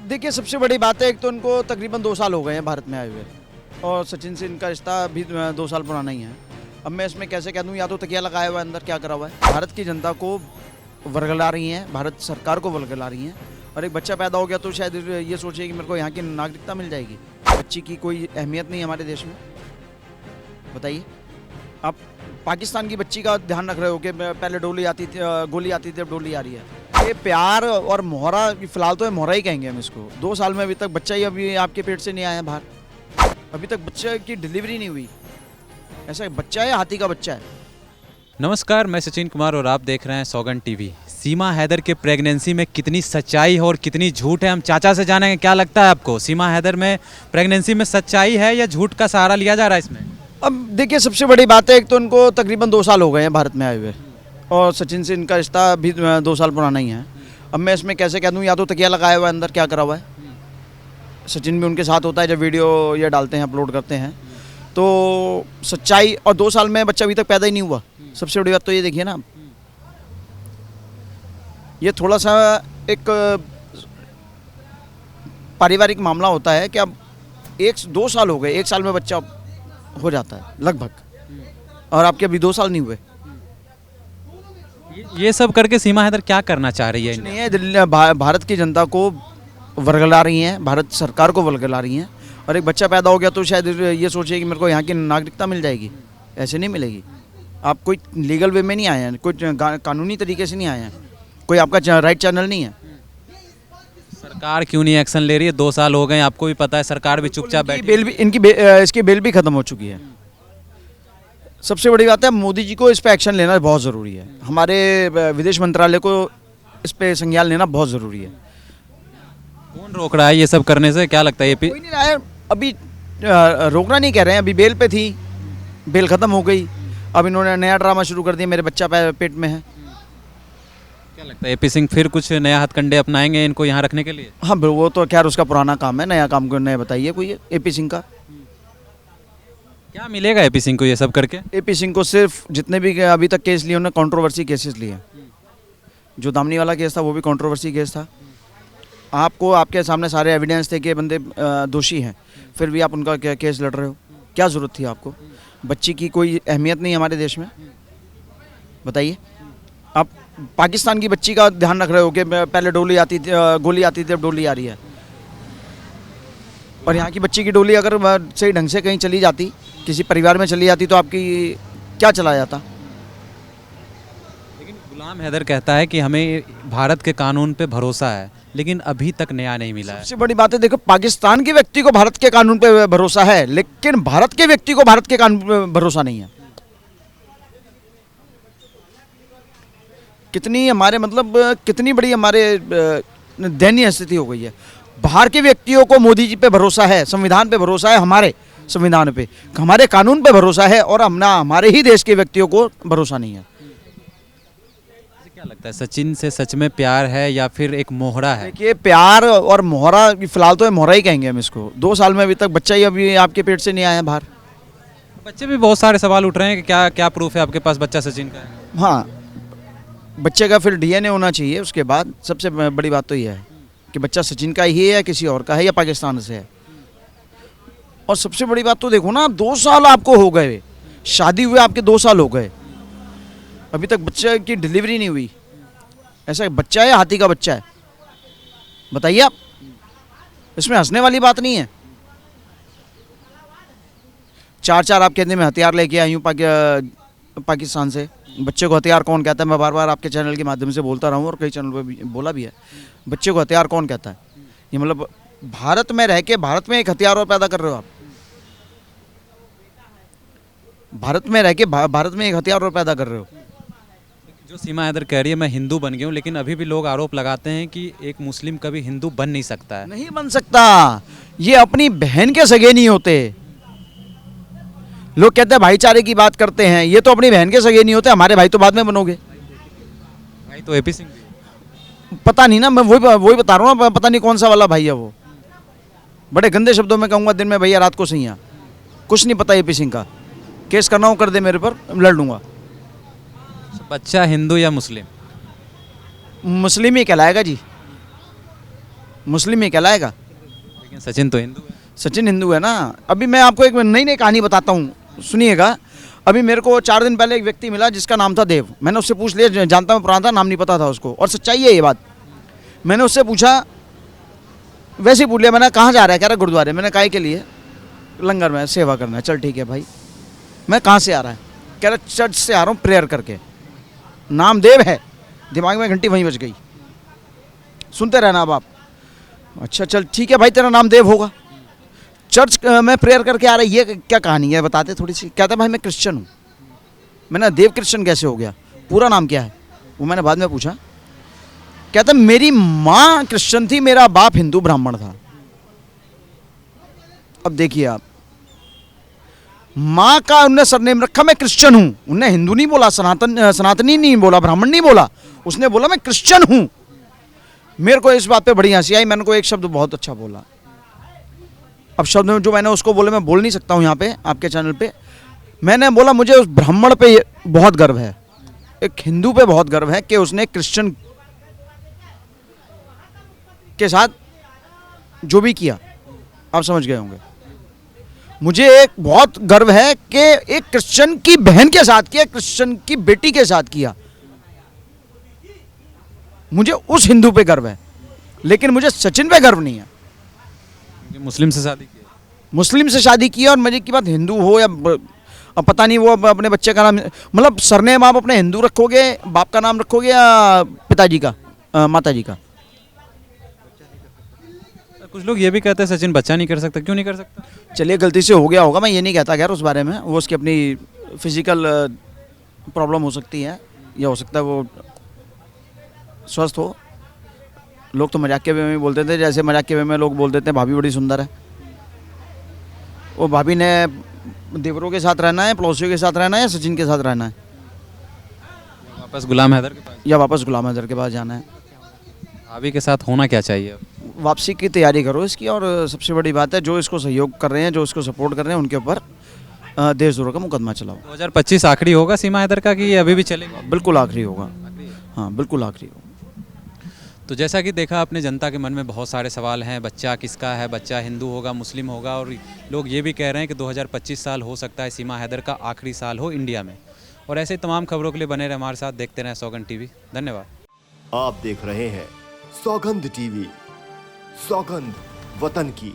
देखिए, सबसे बड़ी बात है, एक तो उनको तकरीबन 2 साल हो गए हैं भारत में आए हुए, और सचिन से इनका रिश्ता भी 2 साल पुराना ही है। अब मैं इसमें कैसे कह दूँ, या तो तकिया लगाया हुआ है अंदर, क्या करा हुआ है। भारत की जनता को वर्गला रही हैं, भारत सरकार को वर्गला रही हैं, और एक बच्चा पैदा हो गया तो शायद ये सोचे कि मेरे को यहाँ की नागरिकता मिल जाएगी। बच्ची की कोई अहमियत नहीं है हमारे देश में, बताइए। आप पाकिस्तान की बच्ची का ध्यान रख रहे हो कि पहले गोली आती थी, अब डोली आ रही है। ये प्यार और मोहरा, फिलहाल तो ये मोहरा ही कहेंगे हम इसको। 2 साल में अभी तक बच्चा ही अभी आपके पेट से नहीं आया बाहर, अभी तक बच्चे की डिलीवरी नहीं हुई। ऐसा बच्चा है, हाथी का बच्चा है। नमस्कार, मैं सचिन कुमार और आप देख रहे हैं सौगंध टीवी। सीमा हैदर के प्रेगनेंसी में कितनी सच्चाई है और कितनी झूठ है, हम चाचा से जानेंगे। क्या लगता है आपको, सीमा हैदर में प्रेगनेंसी में सच्चाई है या झूठ का सहारा लिया जा रहा है इसमें? अब देखिए, सबसे बड़ी बात है, एक तो उनको तकरीबन 2 साल हो गए हैं भारत में आए हुए, और सचिन से इनका रिश्ता भी 2 साल पुराना ही है। अब मैं इसमें कैसे कह दूँ, या तो तकिया लगाया हुआ है अंदर, क्या करा हुआ है। सचिन भी उनके साथ होता है जब वीडियो ये डालते हैं, अपलोड करते हैं, तो सच्चाई। और 2 साल में बच्चा अभी तक पैदा ही नहीं हुआ। सबसे बड़ी बात तो ये देखिए ना, ये थोड़ा सा एक पारिवारिक मामला होता है कि अब 2 साल हो गए, 1 साल में बच्चा हो जाता है लगभग, और आपके अभी 2 साल नहीं हुए। ये सब करके सीमा हैदर क्या करना चाह रही है? नहीं है, भारत की जनता को वर्गला रही हैं, भारत सरकार को वर्गला रही हैं, और एक बच्चा पैदा हो गया तो शायद ये सोचे कि मेरे को यहाँ की नागरिकता मिल जाएगी। ऐसे नहीं मिलेगी। आप कोई लीगल वे में नहीं आए हैं, कोई कानूनी तरीके से नहीं आए हैं, कोई आपका राइट चैनल नहीं है। सरकार क्यों नहीं एक्शन ले रही है? 2 साल हो गए, आपको भी पता है, सरकार भी चुपचाप बैठी। इसकी बेल भी खत्म हो चुकी है। सबसे बड़ी बात है, मोदी जी को इस पे एक्शन लेना बहुत ज़रूरी है। हमारे विदेश मंत्रालय को इस पे संज्ञान लेना बहुत ज़रूरी है। कौन रोक रहा है ये सब करने से? क्या लगता है? कोई नहीं रहा है अभी। रोकना नहीं कह रहे हैं, अभी बेल पे थी, बेल ख़त्म हो गई, अब इन्होंने नया ड्रामा शुरू कर दिया, मेरे बच्चा पेट में है। क्या लगता है एपी सिंह फिर कुछ नया हथकंडे अपनाएंगे इनको यहाँ रखने के लिए? हाँ, वो तो खैर उसका पुराना काम है, नया काम को नया बताइए कोई एपी सिंह का। क्या मिलेगा एपी सिंह को ये सब करके? एपी सिंह को सिर्फ जितने भी अभी तक केस लिए उन्होंने कंट्रोवर्सी केसेस लिए। जो दामनी वाला केस था वो भी कंट्रोवर्सी केस था। आपको आपके सामने सारे एविडेंस थे कि बंदे दोषी हैं, फिर भी आप उनका केस लड़ रहे हो। क्या ज़रूरत थी आपको? बच्ची की कोई अहमियत नहीं है हमारे देश में, बताइए। आप पाकिस्तान की बच्ची का ध्यान रख रहे हो कि पहले गोली आती थी, अब डोली आ रही है। और यहाँ की बच्ची की डोली अगर सही ढंग से कहीं चली जाती, किसी परिवार में चली जाती, तो आपकी क्या चला जाता। लेकिन गुलाम हैदर कहता है कि हमें भारत के कानून पे भरोसा है, लेकिन अभी तक न्याय नहीं मिला है। सबसे बड़ी बात है, देखो, पाकिस्तान के व्यक्ति को भारत के कानून पे भरोसा है, लेकिन भारत के व्यक्ति को भारत के कानून पे भरोसा नहीं है। कितनी बड़ी हमारे दयनीय स्थिति हो गई है। बाहर के व्यक्तियों को मोदी जी पे भरोसा है, संविधान पे भरोसा है, हमारे संविधान पे, हमारे कानून पे भरोसा है, और हमारे ही देश के व्यक्तियों को भरोसा नहीं है। क्या लगता है, सचिन से सच में प्यार है या फिर एक मोहरा है? देखिए, प्यार और मोहरा, फिलहाल तो ये मोहरा ही कहेंगे हम इसको। 2 साल में अभी तक बच्चा ही अभी आपके पेट से नहीं आया बाहर। बच्चे भी बहुत सारे सवाल उठ रहे हैं कि क्या क्या प्रूफ है आपके पास बच्चा सचिन का है? हाँ, बच्चे का फिर डीएनए होना चाहिए। उसके बाद सबसे बड़ी बात तो यह है कि बच्चा सचिन का ही है या किसी और का है या पाकिस्तान से है। और सबसे बड़ी बात तो देखो ना, 2 साल आपको हो गए, शादी हुए आपके 2 साल हो गए, अभी तक बच्चे की डिलीवरी नहीं हुई। ऐसा बच्चा है, हाथी का बच्चा है, बताइए आप। इसमें हंसने वाली बात नहीं है। 4 आप कहते हैं मैं हथियार लेके आई हूँ पाकिस्तान से। बच्चे को हथियार कौन कहता है? मैं बार बार आपके चैनल के माध्यम से बोलता रहा हूँ, और कई चैनल पर भी बोला भी है। बच्चे को हथियार कौन कहता है? ये मतलब भारत में रह के भारत में एक हथियार और पैदा कर रहे हो आप। भारत में रह के भारत में एक हथियार और पैदा कर रहे हो। जो सीमा हैदर कह रही है मैं हिंदू बन गया हूँ, लेकिन अभी भी लोग आरोप लगाते हैं कि एक मुस्लिम कभी हिंदू बन नहीं सकता है। नहीं बन सकता। ये अपनी बहन के सगे नहीं होते। लोग कहते हैं भाईचारे की बात करते हैं, ये तो अपनी बहन के सगे नहीं होते। हमारे भाई तो बाद में बनोगे। भाई तो एपी सिंह पता नहीं ना, मैं वही बता रहा हूँ, पता नहीं कौन सा वाला भाई है वो। बड़े गंदे शब्दों में कहूँगा, दिन में भैया, रात को सैया। कुछ नहीं पता एपी सिंह का। केस करना हो कर दे मेरे पर, लड़ लूँगा। बच्चा हिंदू या मुस्लिम? मुस्लिम ही कहलाएगा जी, मुस्लिम ही कहलाएगा। लेकिन सचिन तो हिंदू है। सचिन हिंदू है ना। अभी मैं आपको एक नई नई कहानी बताता हूँ, सुनिएगा। अभी मेरे को 4 दिन पहले एक व्यक्ति मिला जिसका नाम था देव। मैंने उससे पूछ लिया, जानता हूँ पुराना था, नाम नहीं पता था उसको, और सच्चाई है ये बात। मैंने उससे पूछा, वैसे ही पूछ लिया, मैंने कहाँ जा रहा है, कह रहा गुरुद्वारे। मैंने काहे के लिए? लंगर में सेवा करना है। चल ठीक है भाई। मैं कहाँ से आ रहा है? कह रहा चर्च से आ रहा हूँ प्रेयर करके। नाम देव है, दिमाग में घंटी वहीं बज गई। सुनते रहना अब आप। अच्छा चल ठीक है भाई, तेरा नाम देव होगा, चर्च में प्रेयर करके आ रहा है, ये क्या कहानी है बताते थोड़ी सी। कहता भाई मैं क्रिश्चियन हूँ। मैंने देव क्रिश्चियन कैसे हो गया, पूरा नाम क्या है? वो मैंने बाद में पूछा। कहता मेरी माँ क्रिश्चियन थी, मेरा बाप हिंदू ब्राह्मण था। अब देखिए आप, माँ का उनने सरनेम रखा मैं क्रिश्चियन हूँ। उनने हिंदू नहीं बोला, सनातनी नहीं बोला, ब्राह्मण नहीं बोला, उसने बोला मैं क्रिश्चियन हूँ। मेरे को इस बात पे बड़ी हंसी आई। मैंने को एक शब्द बहुत अच्छा बोला। अब शब्द जो मैंने उसको बोले मैं बोल नहीं सकता हूँ यहाँ पे आपके चैनल पे। मैंने बोला मुझे उस ब्राह्मण पे बहुत गर्व है, एक हिंदू पे बहुत गर्व है कि उसने क्रिश्चियन के साथ जो भी किया, आप समझ गए होंगे। मुझे एक बहुत गर्व है कि एक क्रिश्चियन की बहन के साथ किया, क्रिश्चियन की बेटी के साथ किया। मुझे उस हिंदू पे गर्व है, लेकिन मुझे सचिन पे गर्व नहीं है। क्योंकि मुस्लिम से शादी की। मुस्लिम से शादी की, और मजे की बात हिंदू हो या अब पता नहीं, वो अपने बच्चे का नाम, मतलब सरनेम आप अपने हिंदू रखोगे, बाप का नाम रखोगे या पिताजी का, माताजी का। कुछ लोग ये भी कहते हैं सचिन बच्चा नहीं कर सकता, क्यों नहीं कर सकता? चलिए गलती से हो गया होगा, मैं ये नहीं कहता खैर उस बारे में। वो उसकी अपनी फिजिकल प्रॉब्लम हो सकती है, या हो सकता है वो स्वस्थ हो। लोग तो मजाक के वे में बोलते थे, जैसे मजाक के वे में लोग बोल देते हैं भाभी बड़ी सुंदर है। वो भाभी ने देवरों के साथ रहना है, पड़ोसियों के साथ रहना है, या सचिन के साथ रहना है, वापस गुलाम हैदर के पास, या वापस गुलाम अजहर के पास जाना है? भाभी के साथ होना क्या चाहिए? वापसी की तैयारी करो इसकी। और सबसे बड़ी बात है, जो इसको सहयोग कर रहे हैं, जो इसको सपोर्ट कर रहे हैं, उनके ऊपर देशद्रोह का मुकदमा चलाओ। 2025 आखिरी होगा सीमा हैदर का, कि ये अभी भी चलेगा? बिल्कुल आखिरी होगा। हाँ बिल्कुल आखिरी होगा। तो जैसा कि देखा आपने, जनता के मन में बहुत सारे सवाल हैं। बच्चा किसका है, बच्चा हिंदू होगा, मुस्लिम होगा, और लोग ये भी कह रहे हैं कि 2025 साल हो सकता है सीमा हैदर का आखिरी साल हो इंडिया में। और ऐसे तमाम खबरों के लिए बने रहे हमारे साथ, देखते रहें सौगंध टीवी। धन्यवाद। आप देख रहे हैं सौगंध टीवी, सौगंध वतन की।